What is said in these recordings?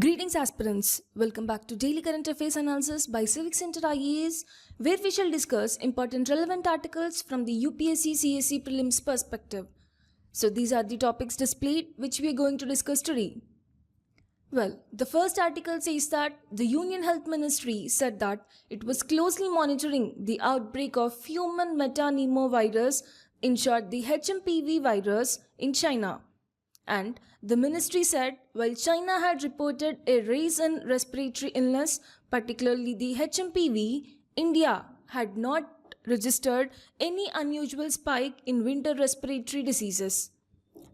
Greetings aspirants, welcome back to Daily Current Affairs Analysis by Civic Center IAS, where we shall discuss important relevant articles from the UPSC CSE prelims perspective. So these are the topics displayed which we are going to discuss today. Well, the first article says that the Union Health Ministry said that it was closely monitoring the outbreak of human metapneumovirus, in short the HMPV virus, in China. And the ministry said while China had reported a rise in respiratory illness, particularly the HMPV, India had not registered any unusual spike in winter respiratory diseases.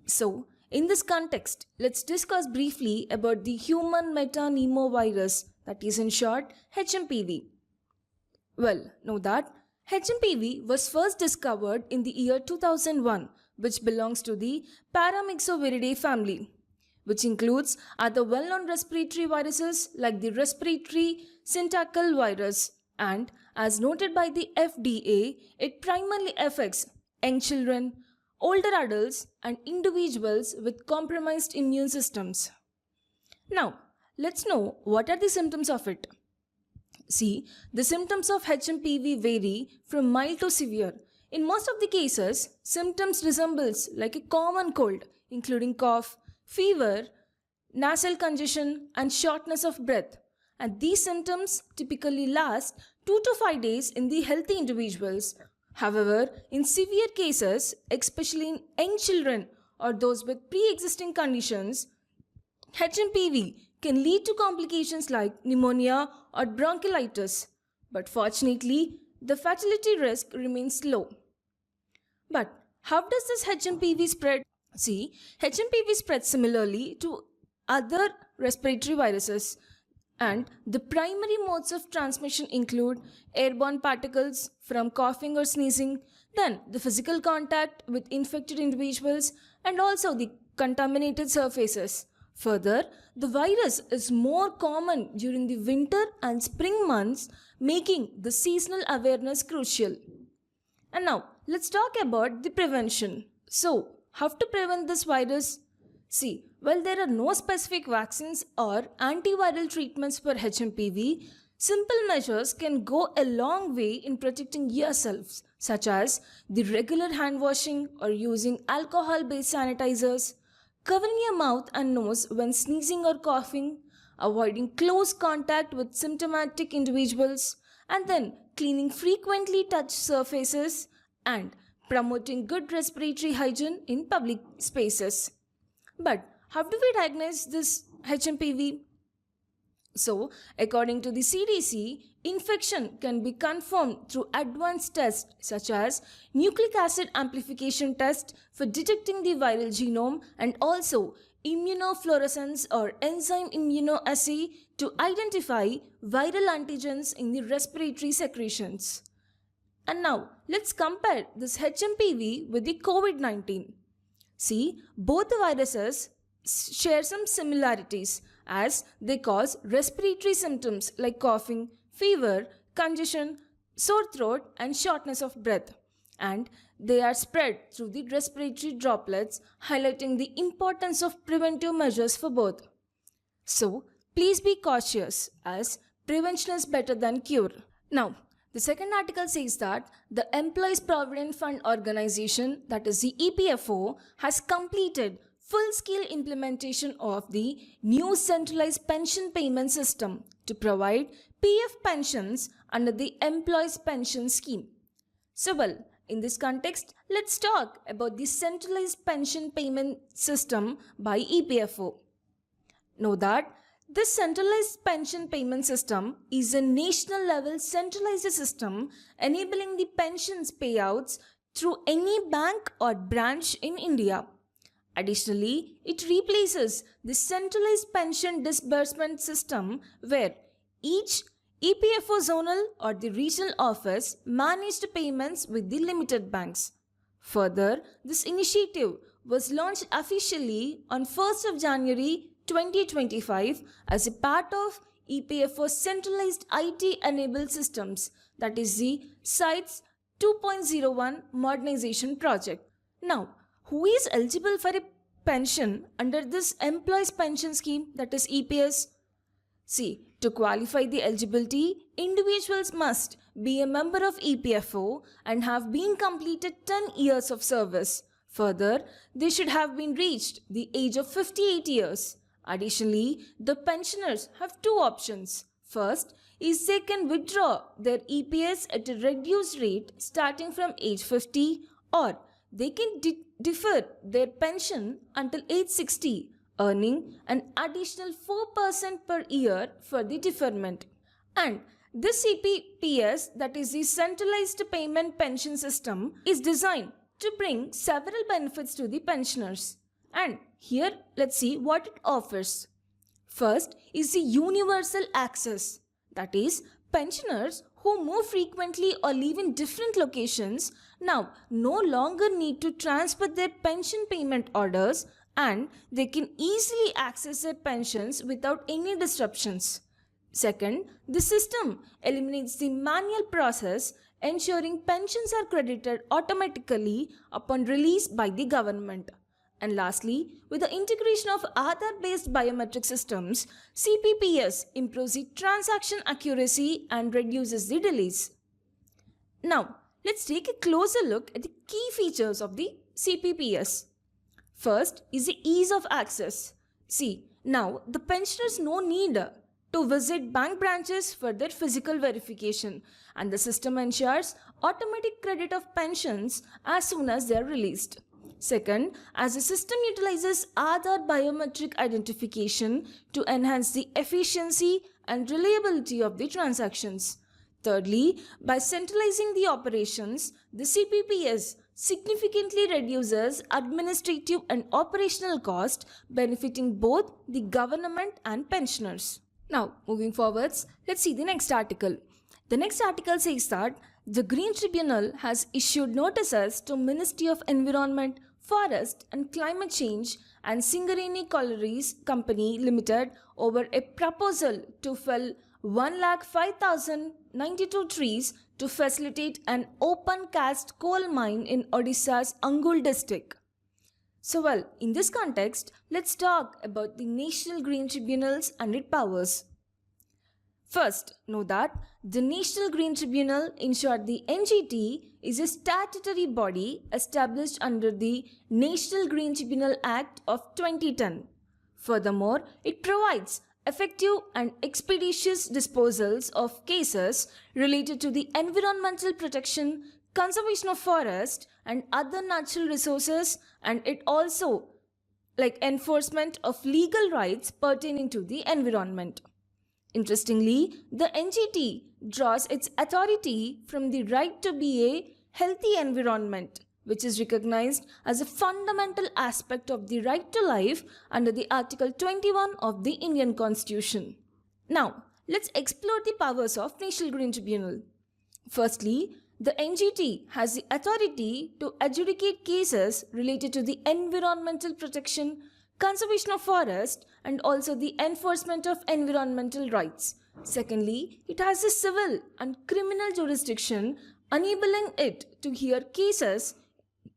So, in this context, let's discuss briefly about the human metapneumovirus, that is in short HMPV. Well, know that HMPV was first discovered in the year 2001, which belongs to the Paramyxoviridae family, which includes other well-known respiratory viruses like the respiratory syncytial virus, and as noted by the FDA, it primarily affects young children, older adults and individuals with compromised immune systems. Now, let's know what are the symptoms of it. See, the symptoms of HMPV vary from mild to severe. In most of the cases, symptoms resembles like a common cold, including cough, fever, nasal congestion and shortness of breath. And these symptoms typically last 2 to 5 days in the healthy individuals. However, in severe cases, especially in young children or those with pre-existing conditions, HMPV can lead to complications like pneumonia or bronchiolitis. But fortunately, the fatality risk remains low. But how does this HMPV spread? See, HMPV spreads similarly to other respiratory viruses, and the primary modes of transmission include airborne particles from coughing or sneezing, then the physical contact with infected individuals, and also the contaminated surfaces. Further, the virus is more common during the winter and spring months, making the seasonal awareness crucial. And now, let's talk about the prevention. So, how to prevent this virus? See, while there are no specific vaccines or antiviral treatments for HMPV, simple measures can go a long way in protecting yourselves, such as the regular hand washing or using alcohol-based sanitizers, covering your mouth and nose when sneezing or coughing, avoiding close contact with symptomatic individuals, and then cleaning frequently touched surfaces, and promoting good respiratory hygiene in public spaces. But how do we diagnose this HMPV? So, according to the CDC, infection can be confirmed through advanced tests such as nucleic acid amplification test for detecting the viral genome, and also immunofluorescence or enzyme immunoassay to identify viral antigens in the respiratory secretions. And now, let's compare this HMPV with the COVID-19. See, both the viruses share some similarities as they cause respiratory symptoms like coughing, fever, congestion, sore throat and shortness of breath. And they are spread through the respiratory droplets, highlighting the importance of preventive measures for both. So, please be cautious as prevention is better than cure. Now, the second article says that the Employees Provident Fund Organization, that is the EPFO, has completed full-scale implementation of the new centralized pension payment system to provide PF pensions under the Employees Pension Scheme. So well, in this context, let's talk about the centralized pension payment system by EPFO. Know that this centralized pension payment system is a national level centralized system enabling the pensions payouts through any bank or branch in India. Additionally, it replaces the centralized pension disbursement system where each EPFO zonal or the regional office managed payments with the limited banks. Further, this initiative was launched officially on 1st of January 2025 as a part of EPFO's centralized IT-enabled systems, that is the CITES 2.01 modernization project. Now, who is eligible for a pension under this Employees Pension Scheme, that is EPS? See, to qualify the eligibility, individuals must be a member of EPFO and have been completed 10 years of service. Further, they should have been reached the age of 58 years. Additionally, the pensioners have two options. First is they can withdraw their EPS at a reduced rate starting from age 50, or they can defer their pension until age 60, earning an additional 4% per year for the deferment. And this CPPS, that is the Centralized Payment Pension System, is designed to bring several benefits to the pensioners. And here let's see what it offers. First is the universal access. That is, pensioners who move frequently or live in different locations now no longer need to transfer their pension payment orders, and they can easily access their pensions without any disruptions. Second, the system eliminates the manual process, ensuring pensions are credited automatically upon release by the government. And lastly, with the integration of Aadhaar-based biometric systems, CPPS improves the transaction accuracy and reduces the delays. Now, let's take a closer look at the key features of the CPPS. First is the ease of access. See, now the pensioners no need to visit bank branches for their physical verification, and the system ensures automatic credit of pensions as soon as they are released. Second, as the system utilizes Aadhaar biometric identification to enhance the efficiency and reliability of the transactions. Thirdly, by centralizing the operations, the CPPS significantly reduces administrative and operational cost, benefiting both the government and pensioners. Now, moving forwards, let's see the next article. The next article says that the Green Tribunal has issued notices to Ministry of Environment, Forest and Climate Change and Singareni Collieries Company Limited over a proposal to fell 1,05,092 trees to facilitate an open cast coal mine in Odisha's Angul district. So well, in this context, let's talk about the National Green Tribunals and its powers. First, know that the National Green Tribunal, in short the NGT, is a statutory body established under the National Green Tribunal Act of 2010. Furthermore, it provides effective and expeditious disposals of cases related to the environmental protection, conservation of forest and other natural resources, and it also enforcement of legal rights pertaining to the environment. Interestingly, the NGT draws its authority from the right to be a healthy environment, which is recognized as a fundamental aspect of the right to life under the Article 21 of the Indian Constitution. Now, let's explore the powers of National Green Tribunal. Firstly, the NGT has the authority to adjudicate cases related to the environmental protection, conservation of forest and also the enforcement of environmental rights. Secondly, it has a civil and criminal jurisdiction, enabling it to hear cases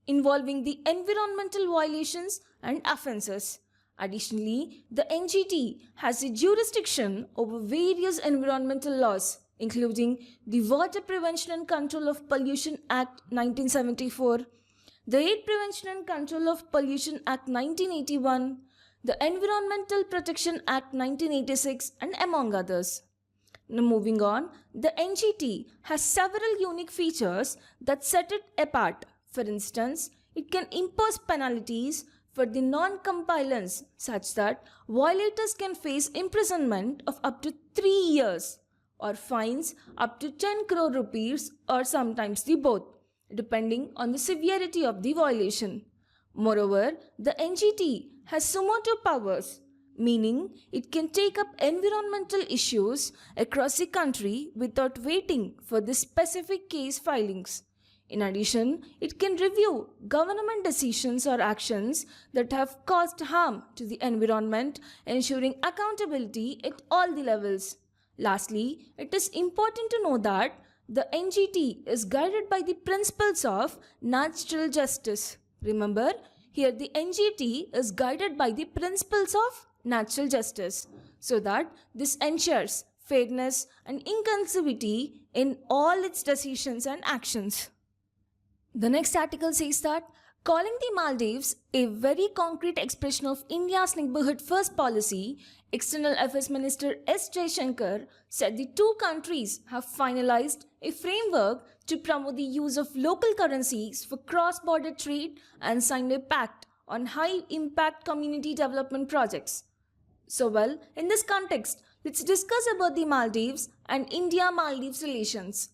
involving the environmental violations and offences. Additionally, the NGT has a jurisdiction over various environmental laws, including the Water Prevention and Control of Pollution Act 1974, the Air Prevention and Control of Pollution Act 1981, the Environmental Protection Act 1986 and among others. Now moving on, the NGT has several unique features that set it apart. For instance, it can impose penalties for the non-compliance such that violators can face imprisonment of up to 3 years or fines up to 10 crore rupees or sometimes the both, depending on the severity of the violation. Moreover, the NGT has summatory powers, meaning it can take up environmental issues across the country without waiting for the specific case filings. In addition, it can review government decisions or actions that have caused harm to the environment, ensuring accountability at all the levels. Lastly, it is important to know that the NGT is guided by the principles of natural justice. Remember, here the NGT is guided by the principles of natural justice. so that this ensures fairness and inclusivity in all its decisions and actions. The next article says that calling the Maldives a very concrete expression of India's neighborhood first policy, External Affairs Minister S. Jaishankar said the two countries have finalized a framework to promote the use of local currencies for cross-border trade and signed a pact on high-impact community development projects. So well, in this context, let's discuss about the Maldives and India-Maldives relations.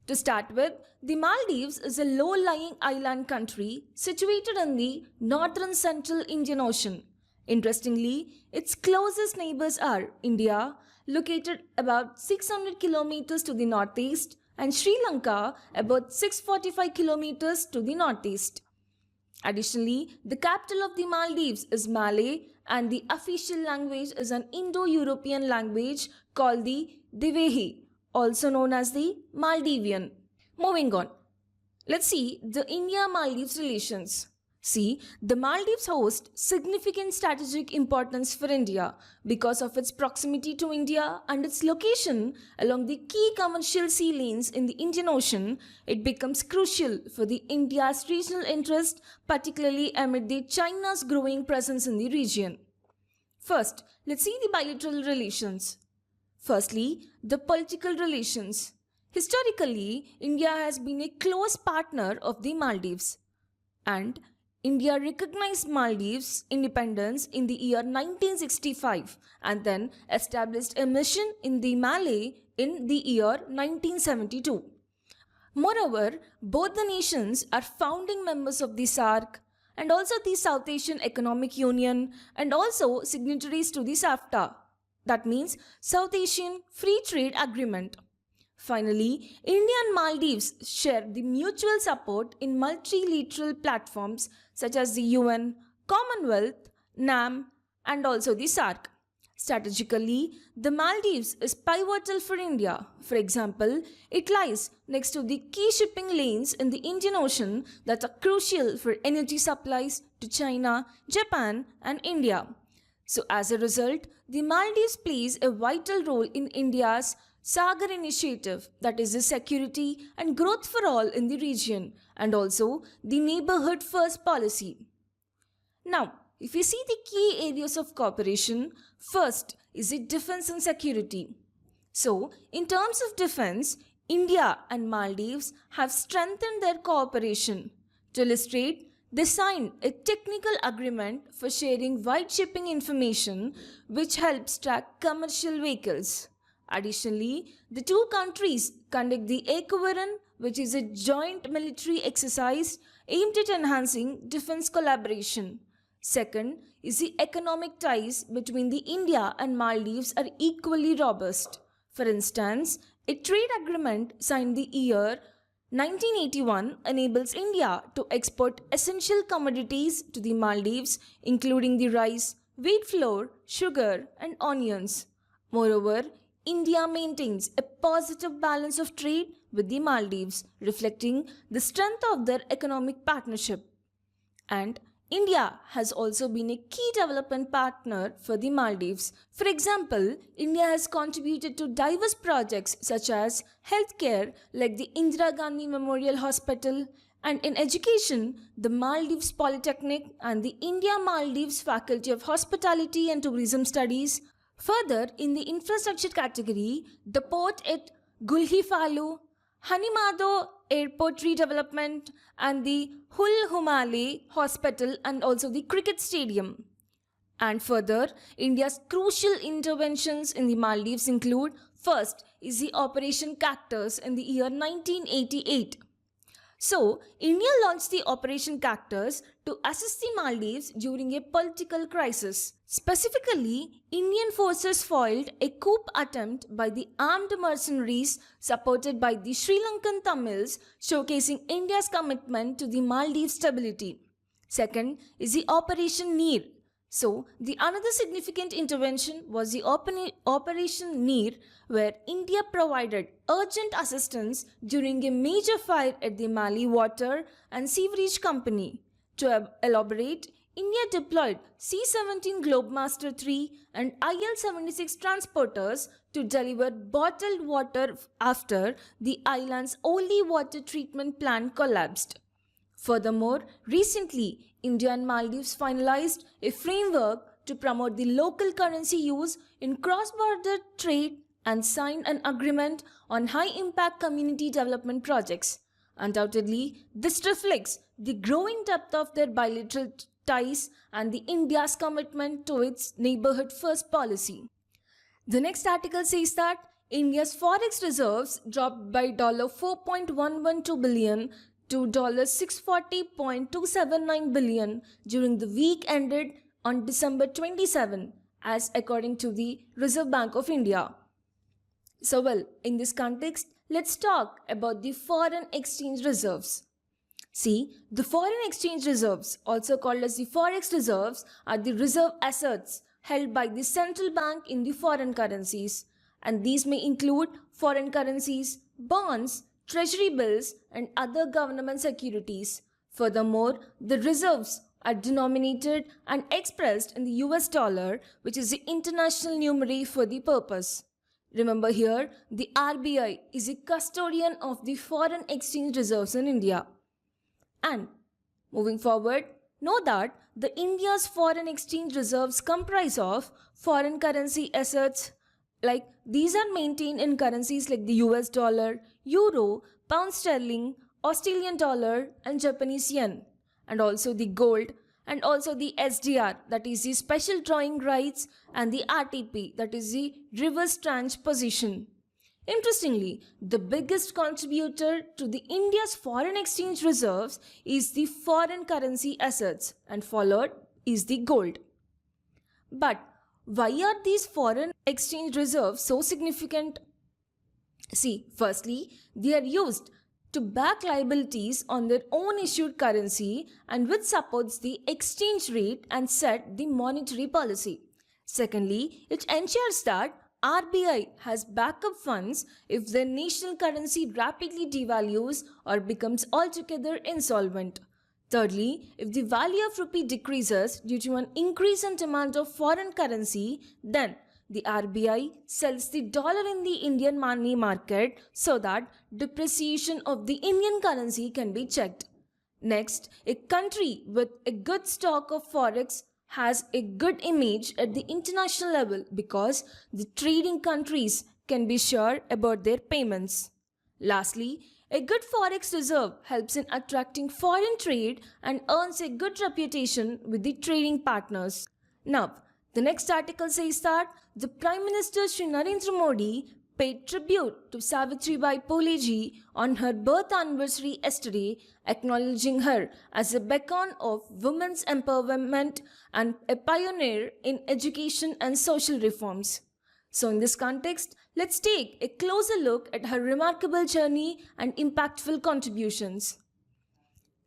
To start with, the Maldives is a low-lying island country situated in the northern central Indian Ocean. Interestingly, its closest neighbors are India, located about 600 kilometers to the northeast, and Sri Lanka, about 645 kilometers to the northeast. Additionally, the capital of the Maldives is Malé, and the official language is an Indo-European language called the Dhivehi, also known as the Maldivian. Moving on, let's see the India-Maldives relations. See, the Maldives host significant strategic importance for India because of its proximity to India and its location along the key commercial sea lanes in the Indian Ocean. It becomes crucial for the India's regional interest, particularly amid the China's growing presence in the region. First, let's see the bilateral relations. Firstly, the political relations. Historically, India has been a close partner of the Maldives, and India recognized Maldives' independence in the year 1965 and then established a mission in the Malé in the year 1972. Moreover, both the nations are founding members of the SAARC and also the South Asian Economic Union and also signatories to the SAFTA, that means South Asian Free Trade Agreement. Finally, India and Maldives share the mutual support in multilateral platforms such as the UN, Commonwealth, NAM, and also the SAARC. Strategically, the Maldives is pivotal for India. For example, it lies next to the key shipping lanes in the Indian Ocean that are crucial for energy supplies to China, Japan, and India. So as a result, the Maldives plays a vital role in India's Sagar initiative, that is the security and growth for all in the region, and also the neighborhood first policy. Now, if we see the key areas of cooperation, first is the defense and security. So, in terms of defense, India and Maldives have strengthened their cooperation. To illustrate, they signed a technical agreement for sharing wide shipping information which helps track commercial vehicles. Additionally, the two countries conduct the Ekuviran, which is a joint military exercise aimed at enhancing defense collaboration. Second is the economic ties between the India and Maldives are equally robust. For instance, a trade agreement signed the year 1981 enables India to export essential commodities to the Maldives, including the rice, wheat flour, sugar, and onions. Moreover, India maintains a positive balance of trade with the Maldives, reflecting the strength of their economic partnership. And India has also been a key development partner for the Maldives. For example, India has contributed to diverse projects such as healthcare like the Indira Gandhi Memorial Hospital, and in education, the Maldives Polytechnic and the India-Maldives Faculty of Hospitality and Tourism Studies. Further, in the infrastructure category, the port at Gulhifalu, Hanimado Airport redevelopment, and the Hul Humale Hospital and also the cricket stadium. And further, India's crucial interventions in the Maldives include, first is the Operation Cactus in the year 1988. So, India launched the Operation Cactus to assist the Maldives during a political crisis. Specifically, Indian forces foiled a coup attempt by the armed mercenaries supported by the Sri Lankan Tamils, showcasing India's commitment to the Maldives stability. Second is the Operation Neer. So, the another significant intervention was the Operation Neer, where India provided urgent assistance during a major fire at the Mali Water and Sewerage Company. To elaborate, India deployed C-17 Globemaster III and IL-76 transporters to deliver bottled water after the island's only water treatment plant collapsed. Furthermore, recently, India and Maldives finalized a framework to promote the local currency use in cross-border trade and signed an agreement on high-impact community development projects. Undoubtedly, this reflects the growing depth of their bilateral ties and the India's commitment to its neighborhood first policy. The next article says that India's forex reserves dropped by $4.112 billion to $640.279 billion during the week ended on December 27, as according to the Reserve Bank of India. So well, in this context, let's talk about the foreign exchange reserves. See, the foreign exchange reserves, also called as the forex reserves, are the reserve assets held by the central bank in the foreign currencies, and these may include foreign currencies, bonds, treasury bills, and other government securities. Furthermore, the reserves are denominated and expressed in the US dollar, which is the international numeral for the purpose. Remember here, the RBI is a custodian of the foreign exchange reserves in India. And moving forward, know that the India's foreign exchange reserves comprise of foreign currency assets, like these are maintained in currencies like the US dollar, euro, pound sterling, Australian dollar and Japanese yen, and also the gold, and also the SDR, that is the special drawing rights, and the RTP, that is the reverse tranche position. Interestingly, the biggest contributor to the India's foreign exchange reserves is the foreign currency assets, and followed is the gold. But why are these foreign exchange reserves so significant? See, firstly, they are used to back liabilities on their own issued currency and which supports the exchange rate and set the monetary policy. Secondly, it ensures that RBI has backup funds if their national currency rapidly devalues or becomes altogether insolvent. Thirdly, if the value of rupee decreases due to an increase in demand of foreign currency, then the RBI sells the dollar in the Indian money market so that depreciation of the Indian currency can be checked. Next, a country with a good stock of forex has a good image at the international level because the trading countries can be sure about their payments. Lastly, a good forex reserve helps in attracting foreign trade and earns a good reputation with the trading partners. Now, the next article says that the Prime Minister Shri Narendra Modi paid tribute to Savitribai Phule ji on her birth anniversary yesterday, acknowledging her as a beacon of women's empowerment and a pioneer in education and social reforms. So in this context, let's take a closer look at her remarkable journey and impactful contributions.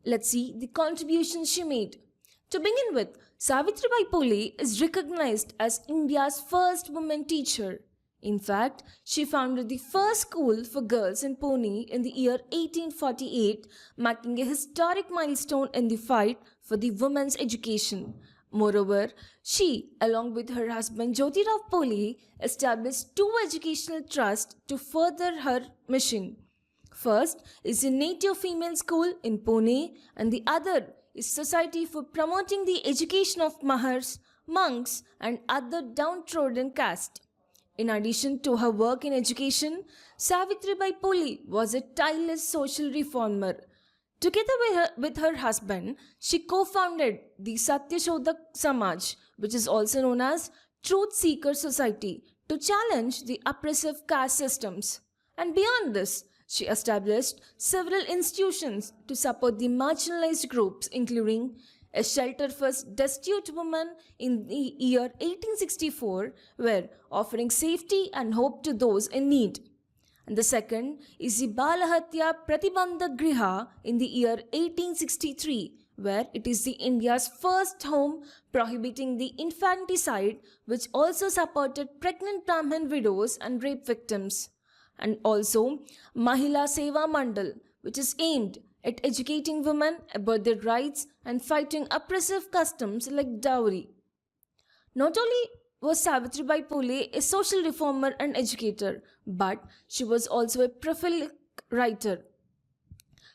Let's see the contributions she made. To begin with, Savitribai Phule is recognized as India's first woman teacher. In fact, she founded the first school for girls in Pune in the year 1848, marking a historic milestone in the fight for the women's education. Moreover, she, along with her husband Jyotirao Phule, established two educational trusts to further her mission. First is a native female school in Pune, and the other is Society for Promoting the Education of Mahars, Monks and other downtrodden caste. In addition to her work in education, Savitribai Phule was a tireless social reformer. Together with her husband, she co-founded the Satyashodak Samaj, which is also known as Truth Seeker Society, to challenge the oppressive caste systems. And beyond this, she established several institutions to support the marginalized groups, including a shelter for destitute women in the year 1864, where offering safety and hope to those in need. And the second is the Balahatya Pratibandhak Griha in the year 1863, where it is the India's first home prohibiting the infanticide, which also supported pregnant Brahmin widows and rape victims. And also Mahila Seva Mandal, which is aimed at educating women about their rights and fighting oppressive customs like dowry. Not only was Savitribai Phule a social reformer and educator, but she was also a prolific writer.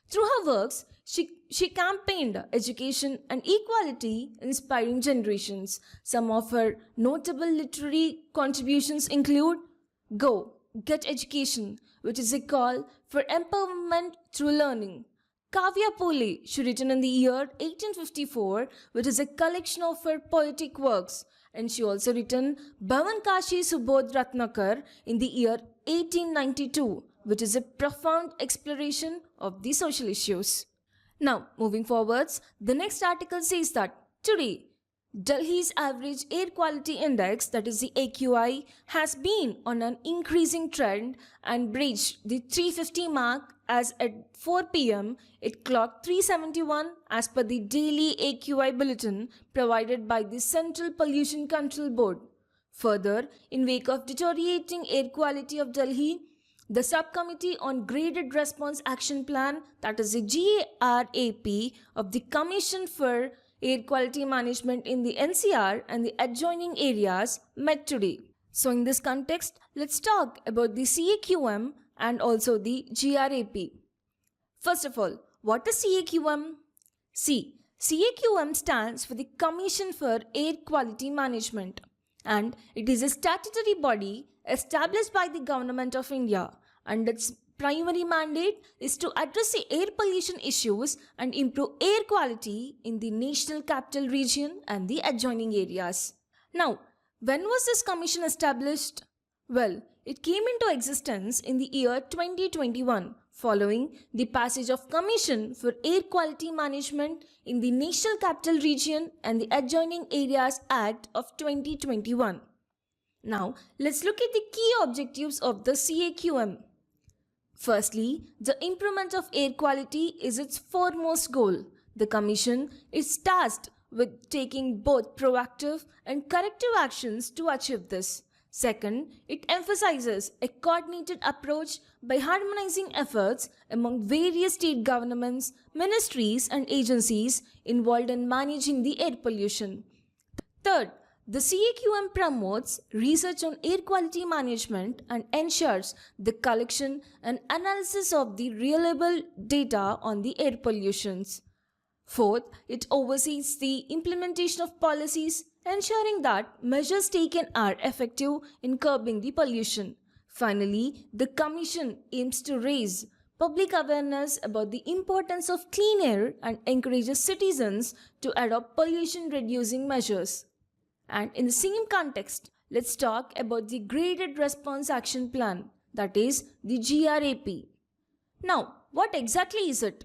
Through her works, she campaigned education and equality, inspiring generations. Some of her notable literary contributions include Go, Get Education, which is a call for empowerment through learning. Kavya Phule, she written in the year 1854, which is a collection of her poetic works. And she also written Bhavan Kashi Subodh Ratnakar in the year 1892, which is a profound exploration of the social issues. Now, moving forwards, the next article says that today, Delhi's average air quality index, that is the AQI, has been on an increasing trend and breached the 350 mark as at 4 pm it clocked 371 as per the daily AQI bulletin provided by the Central Pollution Control Board. Further, in wake of deteriorating air quality of Delhi, the Subcommittee on Graded Response Action Plan, that is the GRAP of the Commission for Air Quality Management in the NCR and the adjoining areas met today. So in this context, let's talk about the CAQM and also the GRAP. First of all, what is CAQM? CAQM stands for the Commission for Air Quality Management, and it is a statutory body established by the Government of India, and its primary mandate is to address the air pollution issues and improve air quality in the National Capital Region and the adjoining areas. Now, when was this commission established? Well, it came into existence in the year 2021 following the passage of Commission for Air Quality Management in the National Capital Region and the Adjoining Areas Act of 2021. Now, let's look at the key objectives of the CAQM. Firstly, the improvement of air quality is its foremost goal. The Commission is tasked with taking both proactive and corrective actions to achieve this. Second, it emphasizes a coordinated approach by harmonizing efforts among various state governments, ministries and agencies involved in managing the air pollution. Third, the CAQM promotes research on air quality management and ensures the collection and analysis of the reliable data on the air pollutions. Fourth, it oversees the implementation of policies, ensuring that measures taken are effective in curbing the pollution. Finally, the Commission aims to raise public awareness about the importance of clean air and encourages citizens to adopt pollution-reducing measures. And in the same context, let's talk about the Graded Response Action Plan, that is the GRAP. Now, what exactly is it?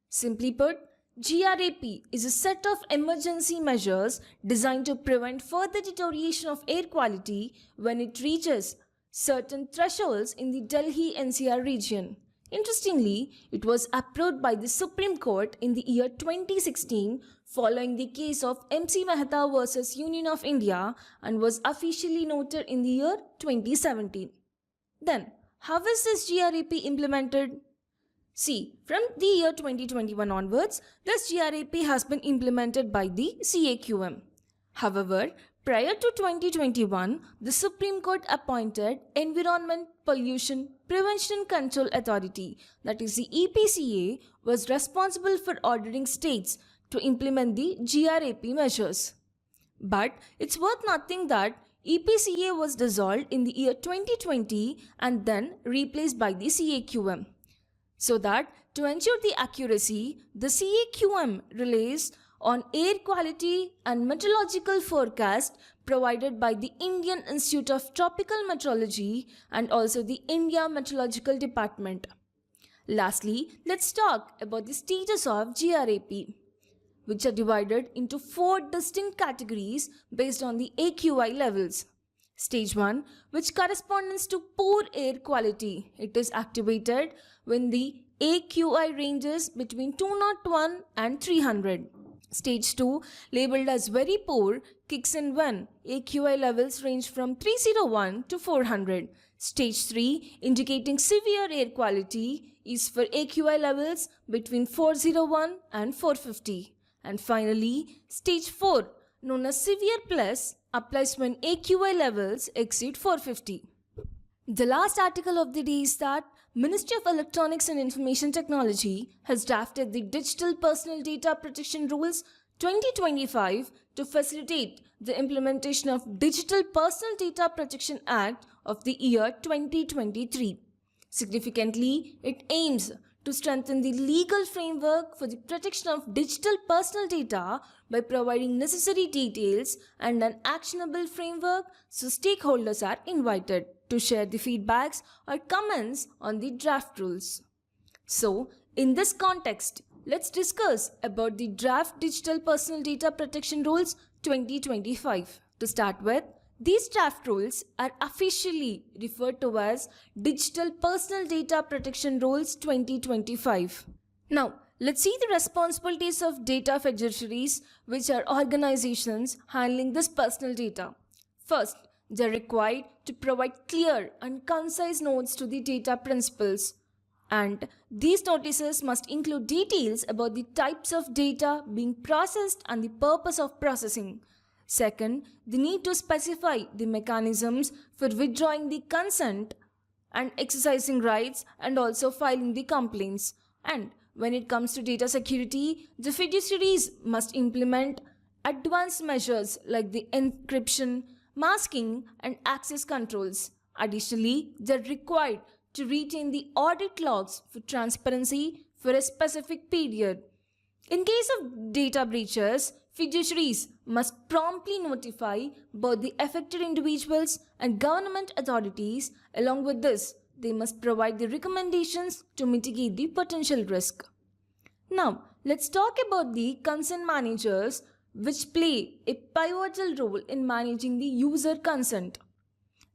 Simply put, GRAP is a set of emergency measures designed to prevent further deterioration of air quality when it reaches certain thresholds in the Delhi NCR region. Interestingly, it was approved by the Supreme Court in the year 2016 following the case of MC Mehta versus Union of India and was officially noted in the year 2017. Then, how is this GRAP implemented? See, from the year 2021 onwards, this GRAP has been implemented by the CAQM. However, prior to 2021, the Supreme Court appointed Environment Pollution Prevention and Control Authority, that is the EPCA, was responsible for ordering states to implement the GRAP measures. But it's worth noting that EPCA was dissolved in the year 2020 and then replaced by the CAQM. So that to ensure the accuracy, the CAQM relies on air quality and meteorological forecast provided by the Indian Institute of Tropical Meteorology and also the India Meteorological Department. Lastly, let's talk about the status of GRAP, which are divided into 4 distinct categories based on the AQI levels. Stage 1, which corresponds to poor air quality. It is activated when the AQI ranges between 201 and 300. Stage 2, labeled as very poor, kicks in when AQI levels range from 301 to 400. Stage 3, indicating severe air quality, is for AQI levels between 401 and 450. And finally, Stage 4, known as severe plus, applies when AQI levels exceed 450. The last article of the day is that Ministry of Electronics and Information Technology has drafted the Digital Personal Data Protection Rules 2025 to facilitate the implementation of Digital Personal Data Protection Act of the year 2023. Significantly, it aims to strengthen the legal framework for the protection of digital personal data by providing necessary details and an actionable framework, so stakeholders are invited to share the feedbacks or comments on the draft rules. So, in this context, let's discuss about the Draft Digital Personal Data Protection Rules 2025. To start with, these draft rules are officially referred to as Digital Personal Data Protection Rules 2025. Now, let's see the responsibilities of data fiduciaries, which are organizations handling this personal data. First, they are required to provide clear and concise notes to the data principals. And these notices must include details about the types of data being processed and the purpose of processing. Second, they need to specify the mechanisms for withdrawing the consent and exercising rights and also filing the complaints. And when it comes to data security, the fiduciaries must implement advanced measures like the encryption, masking, and access controls. Additionally, they are required to retain the audit logs for transparency for a specific period. In case of data breaches, fiduciaries must promptly notify both the affected individuals and government authorities. Along with this, they must provide the recommendations to mitigate the potential risk. Now, let's talk about the consent managers, which play a pivotal role in managing the user consent.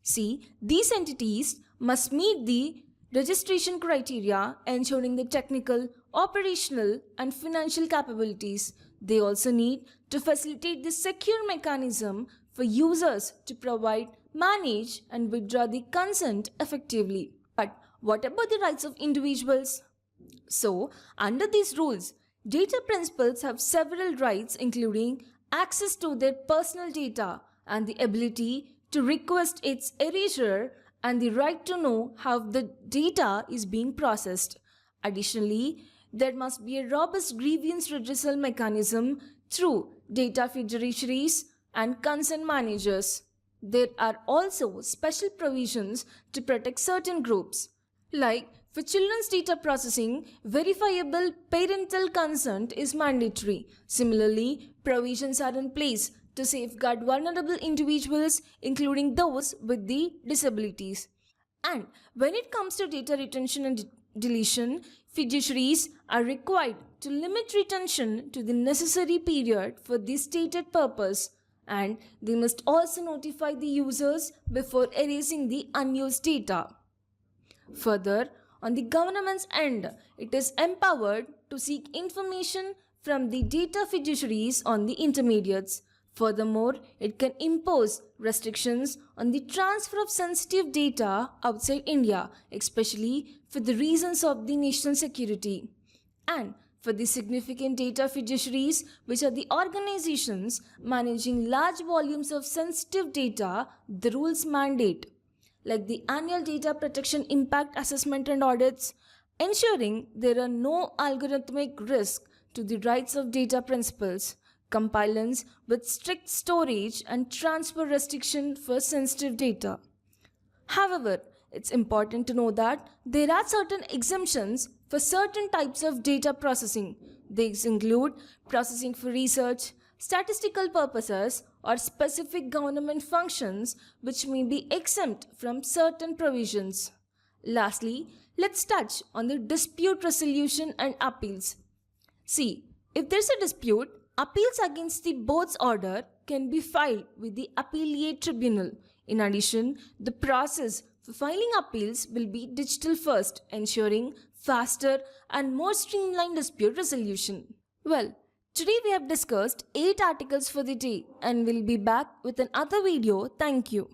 See, these entities must meet the registration criteria, ensuring the technical, operational, and financial capabilities. They also need to facilitate the secure mechanism for users to provide, manage, and withdraw the consent effectively. But what about the rights of individuals? So, under these rules, data principals have several rights, including access to their personal data and the ability to request its erasure and the right to know how the data is being processed. Additionally, there must be a robust grievance redressal mechanism through data fiduciaries and consent managers. There are also special provisions to protect certain groups. Like for children's data processing, verifiable parental consent is mandatory. Similarly, provisions are in place to safeguard vulnerable individuals, including those with the disabilities. And when it comes to data retention and deletion, fiduciaries are required to limit retention to the necessary period for the stated purpose, and they must also notify the users before erasing the unused data. Further, on the government's end, it is empowered to seek information from the data fiduciaries on the intermediates. Furthermore, it can impose restrictions on the transfer of sensitive data outside India, especially for the reasons of the national security. And for the significant data fiduciaries, which are the organizations managing large volumes of sensitive data, the rules mandate, like the annual data protection impact assessment and audits, ensuring there are no algorithmic risks to the rights of data principals, compliance with strict storage and transfer restriction for sensitive data. However, it's important to know that there are certain exemptions for certain types of data processing. These include processing for research, statistical purposes, or specific government functions which may be exempt from certain provisions. Lastly, let's touch on the dispute resolution and appeals. See, if there's a dispute, appeals against the board's order can be filed with the appellate tribunal. In addition, the process for filing appeals will be digital first, ensuring faster and more streamlined dispute resolution. Well, Today we have discussed 8 articles for the day and we'll be back with another video. Thank you.